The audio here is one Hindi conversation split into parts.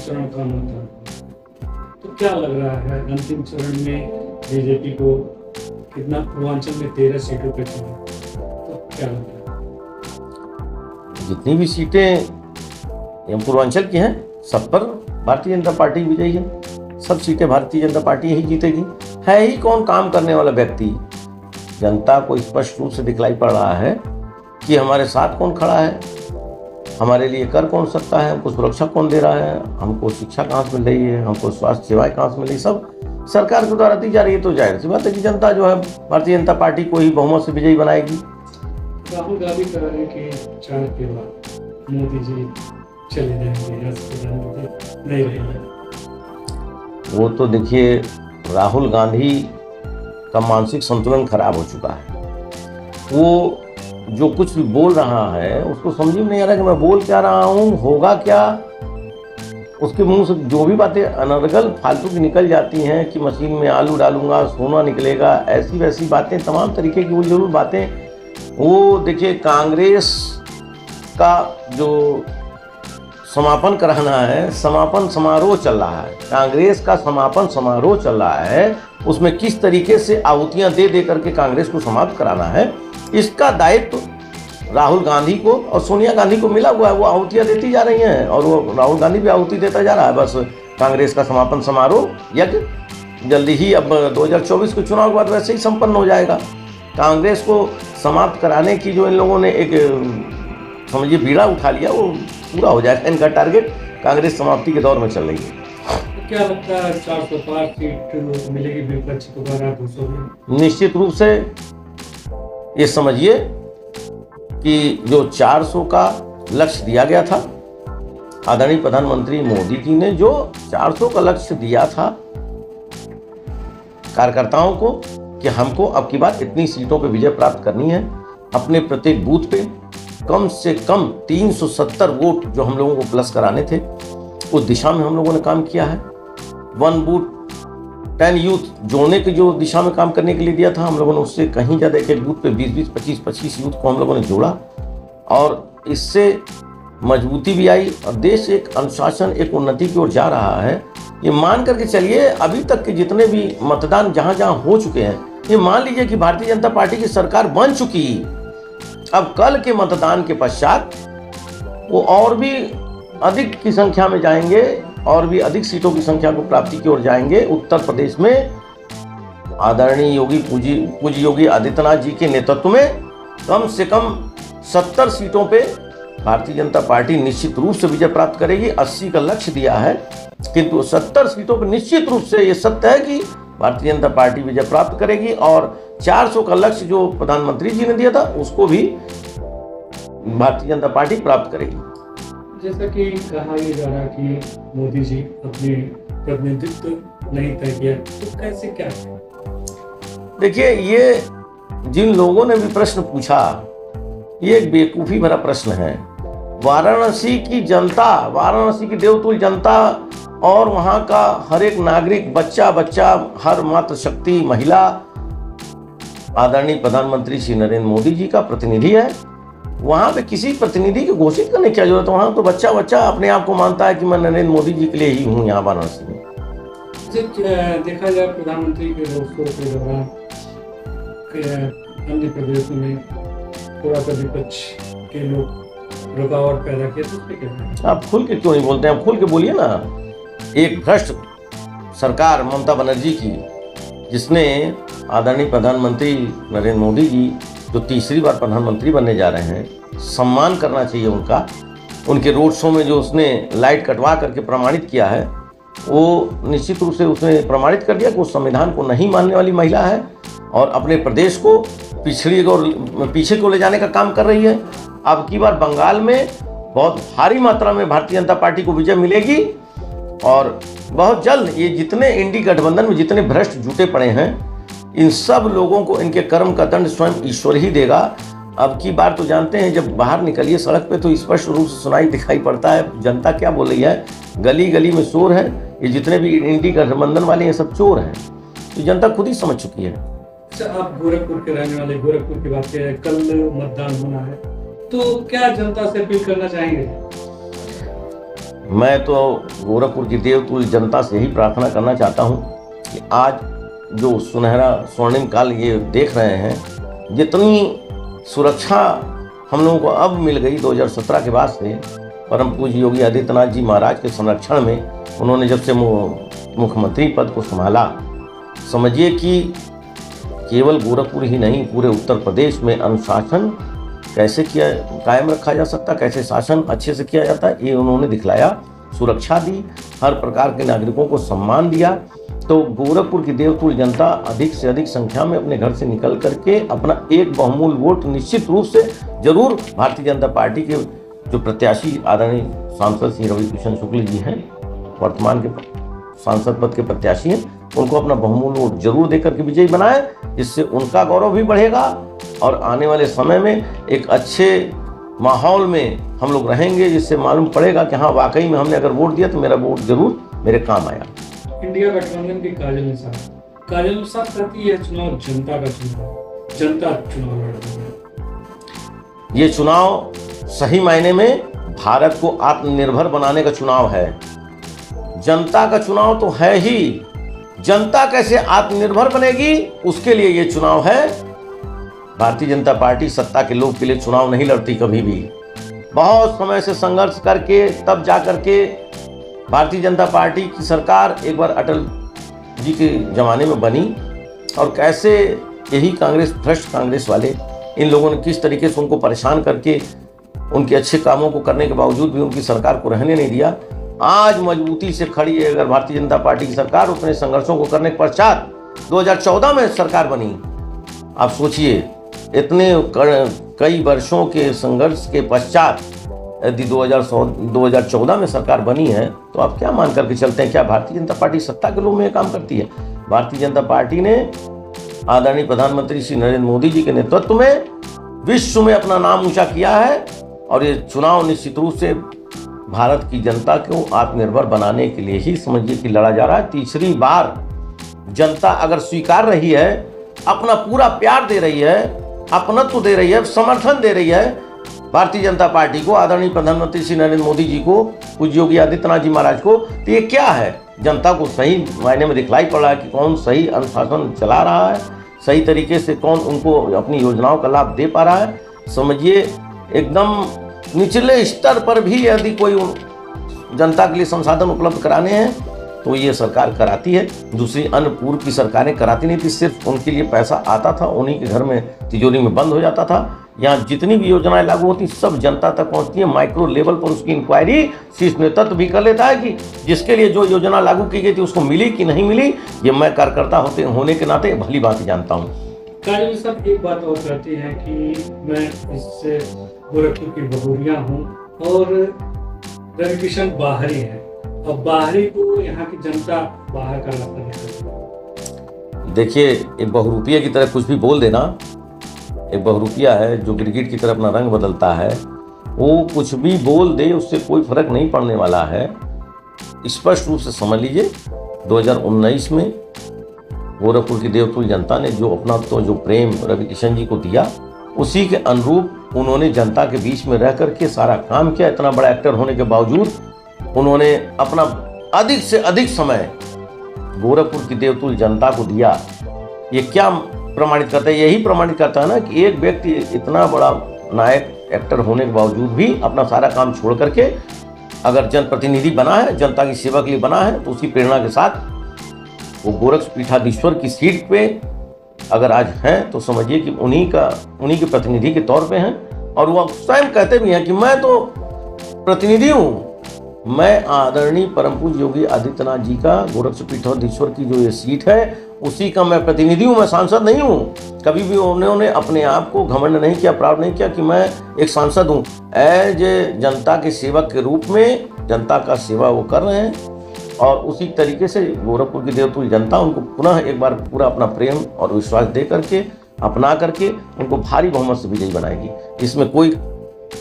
चरण का मतदान, तो क्या लग रहा है अंतिम चरण में बीजेपी को कितना, पूर्वांचल में 13 सीटों पे चुना, तो क्या लग रहा है? जितनी भी सीटें पूर्वांचल की हैं सब पर भारतीय जनता पार्टी विजयी है। सब सीटें भारतीय जनता पार्टी ही जीतेगी। है ही कौन काम करने वाला व्यक्ति? जनता को स्पष्ट रूप से दिखलाई पड़ रहा है कि हमारे साथ कौन खड़ा है, हमारे लिए कर कौन सकता है, हमको सुरक्षा कौन दे रहा है, हमको शिक्षा कहाँ से मिल रही है, हमको स्वास्थ्य सेवाएं कहाँ से मिल रही है, सब सरकार के द्वारा दी जा रही है। तो जाहिर सी बात है कि जनता जो है भारतीय जनता पार्टी को ही बहुमत से विजयी बनाएगी। राहुल गांधी कह रहे हैं कि 4 के बाद मोदी जी चले जाएंगे या प्रधानमंत्री नहीं रहेंगे। वो तो देखिए, राहुल गांधी का मानसिक संतुलन खराब हो चुका है। वो जो कुछ भी बोल रहा है उसको समझ में नहीं आ रहा कि मैं बोल क्या रहा हूँ, होगा क्या। उसके मुंह से जो भी बातें अनर्गल फालतू की निकल जाती हैं कि मशीन में आलू डालूंगा सोना निकलेगा, ऐसी वैसी बातें, तमाम तरीके की उलझुल बातें। वो देखिए, कांग्रेस का जो समापन कराना है, समापन समारोह चल रहा है, कांग्रेस का समापन समारोह चल रहा है, उसमें किस तरीके से आहुतियां दे दे करके कांग्रेस को समाप्त कराना है, इसका दायित्व राहुल गांधी को और सोनिया गांधी को मिला हुआ है। वो आहुतियां देती जा रही हैं और वो राहुल गांधी भी आहुति देता जा रहा है। बस कांग्रेस का समापन समारोह यज्ञ जल्दी ही अब 2024 के चुनाव के बाद वैसे ही संपन्न हो जाएगा। कांग्रेस को समाप्त कराने की जो इन लोगों ने एक समझिए बीड़ा उठा लिया, वो पूरा हो जाएगा। इनका टारगेट कांग्रेस समाप्ति के दौर में चल रही है। तो क्या लगता है 405 सीट मिलेगी विपक्ष को, 200 में? निश्चित रूप से ये समझिए कि जो 400 का लक्ष्य दिया गया था, आदरणीय प्रधानमंत्री मोदी जी ने जो 400 का लक्ष्य दिया था कार्यकर्ताओं को कि हमको अब की बार इतनी सीटों पे विजय प्राप्त करनी है, अपने प्रत्येक बूथ पे कम से कम 370 वोट जो हम लोगों को प्लस कराने थे, उस दिशा में हम लोगों ने काम किया है। 1 बूथ 10 यूथ जोड़ने की जो दिशा में काम करने के लिए दिया था, हम लोगों ने उससे कहीं ज़्यादा, एक बूथ पे 20-20, 25-25 यूथ को हम लोगों ने जोड़ा और इससे मजबूती भी आई और देश एक अनुशासन, एक उन्नति की ओर जा रहा है। ये मान करके चलिए, अभी तक के जितने भी मतदान जहाँ जहाँ हो चुके हैं, ये मान लीजिए कि भारतीय जनता पार्टी की सरकार बन चुकी। अब कल के मतदान के पश्चात वो और भी अधिक की संख्या में जाएंगे और भी अधिक सीटों की संख्या को प्राप्ति की ओर जाएंगे। उत्तर प्रदेश में आदरणीय योगी पूज्य योगी आदित्यनाथ जी के नेतृत्व में कम से कम 70 सीटों पे भारतीय जनता पार्टी निश्चित रूप से विजय प्राप्त करेगी। 80 का लक्ष्य दिया है, किंतु 70 सीटों पर निश्चित रूप से ये सत्य है कि भारतीय जनता पार्टी विजय प्राप्त करेगी और 400 का लक्ष्य जो प्रधानमंत्री जी ने दिया था उसको भी भारतीय जनता पार्टी प्राप्त करेगी। जैसा कि कहा यह जा रहा है कि मोदी जी अपने प्रतिनिधित्व नहीं तय किया, तो कैसे क्या? देखिए, ये जिन लोगों ने भी प्रश्न पूछा, ये एक बेवकूफ़ी भरा प्रश्न है। वाराणसी की जनता, वाराणसी की देवतुल्य जनता और वहाँ का हर एक नागरिक, बच्चा बच्चा, हर मातृशक्ति महिला आदरणीय प्रधानमंत्री श्री नरेंद्र मोदी जी का प्रतिनिधि है। वहाँ पे किसी प्रतिनिधि को घोषित करने की क्या जरूरत है? वहाँ तो बच्चा बच्चा अपने आप को मानता है कि मैं नरेंद्र मोदी जी के लिए ही हूँ यहाँ वाराणसी में। देखा जाए प्रधानमंत्री के रोड शो के दौरान आंध्र प्रदेश में थोड़ा सा विपक्ष के लोग रुकावट पैदा किया, तो उसमें क्या? आप खुल के क्यों नहीं बोलते हैं? आप खुल के बोलिए ना। एक भ्रष्ट सरकार ममता बनर्जी की, जिसने आदरणीय प्रधानमंत्री नरेंद्र मोदी जी जो तीसरी बार प्रधानमंत्री बनने जा रहे हैं, सम्मान करना चाहिए उनका। उनके रोड शो में जो उसने लाइट कटवा करके प्रमाणित किया है, वो निश्चित रूप से उसने प्रमाणित कर दिया कि वो संविधान को नहीं मानने वाली महिला है और अपने प्रदेश को पीछे को ले जाने का काम कर रही है। अब की बार बंगाल में बहुत भारी मात्रा में भारतीय जनता पार्टी को विजय मिलेगी और बहुत जल्द ये जितने इंडी गठबंधन में जितने भ्रष्ट जुटे पड़े हैं, इन सब लोगों को इनके कर्म का दंड स्वयं ईश्वर ही देगा। अब की बार तो जानते हैं, जब बाहर निकलिए सड़क पे तो स्पष्ट रूप से सुनाई दिखाई पड़ता है जनता क्या बोल रही है। गली गली में शोर है, ये जितने भी इंडी गठबंधन वाले हैं सब चोर हैं, तो जनता खुद ही समझ चुकी है। अच्छा, आप गोरखपुर के रहने वाले, गोरखपुर की बात करें, कल मतदान होना है, तो क्या जनता से अपील करना चाहेंगे? मैं तो गोरखपुर की देवतुल्य जनता से यही प्रार्थना करना चाहता हूँ कि आज जो सुनहरा स्वर्णिम काल ये देख रहे हैं, जितनी सुरक्षा हम लोगों को अब मिल गई 2017 के बाद से, परम पूज्य योगी आदित्यनाथ जी महाराज के संरक्षण में उन्होंने जब से मुख्यमंत्री पद को संभाला, समझिए कि केवल गोरखपुर ही नहीं पूरे उत्तर प्रदेश में अनुशासन कैसे किया कायम रखा जा सकता, कैसे शासन अच्छे से किया जाता है, ये उन्होंने दिखलाया। सुरक्षा दी, हर प्रकार के नागरिकों को सम्मान दिया। तो गोरखपुर की देवतुल्य जनता अधिक से अधिक संख्या में अपने घर से निकल करके अपना एक बहुमूल्य वोट निश्चित रूप से जरूर भारतीय जनता पार्टी के जो प्रत्याशी आदरणीय सांसद श्री रविकिशन शुक्ल जी हैं, वर्तमान के सांसद पद के प्रत्याशी हैं, उनको अपना बहुमूल्य वोट जरूर देकर के विजयी बनाए, जिससे उनका गौरव भी बढ़ेगा और आने वाले समय में एक अच्छे माहौल में हम लोग रहेंगे, जिससे मालूम पड़ेगा कि हाँ वाकई में हमने अगर वोट दिया तो मेरा वोट जरूर मेरे काम आया। इंडिया गठबंधन के काजल निषाद कहती है चुनाव जनता का चुनाव, जनता चुनाव लड़ रही है। ये चुनाव सही मायने में भारत को आत्मनिर्भर बनाने का चुनाव है। जनता का चुनाव तो है ही, जनता कैसे आत्मनिर्भर बनेगी उसके लिए ये चुनाव है। भारतीय जनता पार्टी सत्ता के लोभ के लिए चुनाव नहीं लड़ती कभी भी। बहुत समय से संघर्ष करके तब जा करके भारतीय जनता पार्टी की सरकार एक बार अटल जी के ज़माने में बनी, और कैसे यही कांग्रेस, भ्रष्ट कांग्रेस वाले, इन लोगों ने किस तरीके से उनको परेशान करके उनके अच्छे कामों को करने के बावजूद भी उनकी सरकार को रहने नहीं दिया। आज मजबूती से खड़ी है अगर भारतीय जनता पार्टी की सरकार, उतने संघर्षों को करने के पश्चात 2014 में सरकार बनी। आप सोचिए, इतने कई वर्षों के संघर्ष के पश्चात यदि 2014 में सरकार बनी है, तो आप क्या मान करके चलते हैं? क्या भारतीय जनता पार्टी सत्ता के लोभ में काम करती है? भारतीय जनता पार्टी ने आदरणीय प्रधानमंत्री श्री नरेंद्र मोदी जी के नेतृत्व में विश्व में अपना नाम ऊंचा किया है, और ये चुनाव निश्चित रूप से भारत की जनता को आत्मनिर्भर बनाने के लिए ही समझिए कि लड़ा जा रहा है। तीसरी बार जनता अगर स्वीकार रही है, अपना पूरा प्यार दे रही है, अपनत्व दे रही है, समर्थन दे रही है भारतीय जनता पार्टी को, आदरणीय प्रधानमंत्री श्री नरेंद्र मोदी जी को, पूज्य योगी आदित्यनाथ जी महाराज को, तो ये क्या है? जनता को सही मायने में दिखलाई पड़ रहा है कि कौन सही अनुशासन चला रहा है, सही तरीके से कौन उनको अपनी योजनाओं का लाभ दे पा रहा है। समझिए एकदम निचले स्तर पर भी यदि कोई जनता के लिए संसाधन उपलब्ध कराने हैं तो ये सरकार कराती है। दूसरी अन्य पूर्व की सरकारें कराती नहीं थी, सिर्फ उनके लिए पैसा आता था, उन्हीं के घर में तिजोरी में बंद हो जाता था। यहाँ जितनी भी योजनाएं लागू होती सब जनता तक पहुँचती है, माइक्रो लेवल पर उसकी इंक्वायरी शीर्ष नेतृत्व भी कर लेता है कि जिसके लिए जो योजना लागू की गई थी उसको मिली कि नहीं मिली, ये मैं कार्यकर्ता होने के नाते भली बात जानता हूँ। काजल साहब एक बात और कहती है कि मैं इससे गोरखपुर की बहुरिया हूँ और रविकिशन बाहरी है, अब बाहरी को यहाँ की जनता बाहर का रास्ता निकलती है। देखिए, एक बहुरूपिया की तरह कुछ भी बोल देना, एक बहुरूपिया है जो गिरगिट की तरह अपना रंग बदलता है, वो कुछ भी बोल दे उससे कोई फर्क नहीं पड़ने वाला है। स्पष्ट रूप से समझ लीजिए, 2019 में गोरखपुर की देवतुल्य जनता ने जो अपना तो जो प्रेम रविकिशन जी को दिया, उसी के अनुरूप उन्होंने जनता के बीच में रह करके सारा काम किया। इतना बड़ा एक्टर होने के बावजूद उन्होंने अपना अधिक से अधिक समय गोरखपुर की देवतुल्य जनता को दिया। ये क्या प्रमाणित करता है? यही प्रमाणित करता है ना कि एक व्यक्ति इतना बड़ा नायक एक्टर होने के बावजूद भी अपना सारा काम छोड़ करके अगर जनप्रतिनिधि बना है, जनता की सेवा के लिए बना है, तो उसी प्रेरणा के साथ वो गोरखपीठाधीश्वर की सीट पे अगर आज हैं तो समझिए कि उन्हीं के प्रतिनिधि के तौर पे हैं। और वो स्वयं कहते भी हैं कि मैं तो प्रतिनिधि हूँ, मैं आदरणीय परम पूज्य योगी आदित्यनाथ जी का गोरखपीठाधीश्वर की जो ये सीट है उसी का मैं प्रतिनिधि हूँ, मैं सांसद नहीं हूँ। कभी भी उन्होंने अपने आप को घमंड नहीं किया, प्राउड नहीं किया कि मैं एक सांसद हूँ। एज जनता के सेवक के रूप में जनता का सेवा वो कर रहे हैं, और उसी तरीके से गोरखपुर की देवतुल्य जनता उनको पुनः एक बार पूरा अपना प्रेम और विश्वास दे करके अपना करके उनको भारी बहुमत से विजयी बनाएगी। इसमें कोई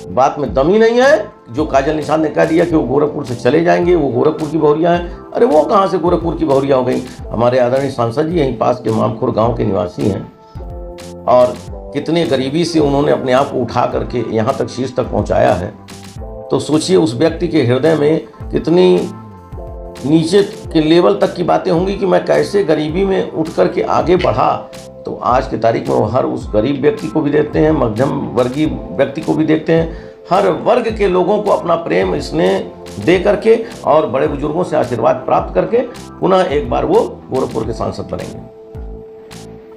बात में दम ही नहीं है। जो काजल निषाद ने कह दिया कि वो गोरखपुर से चले जाएंगे, वो गोरखपुर की बहुरिया हैं, अरे वो कहाँ से गोरखपुर की बहुरिया हो गई? हमारे आदरणीय सांसद जी यहीं पास के मामखोर गांव के निवासी हैं, और कितने गरीबी से उन्होंने अपने आप को उठा करके यहाँ तक शीर्ष तक पहुँचाया है। तो सोचिए उस व्यक्ति के हृदय में कितनी नीचे के लेवल तक की बातें होंगी कि मैं कैसे गरीबी में उठ कर के आगे बढ़ा। तो आज की तारीख में वो हर उस गरीब व्यक्ति को भी देखते हैं, मध्यम वर्गीय व्यक्ति को भी देखते हैं, हर वर्ग के लोगों को अपना प्रेम स्नेह दे करके और बड़े बुजुर्गों से आशीर्वाद प्राप्त करके पुनः एक बार वो गोरखपुर के सांसद बनेंगे।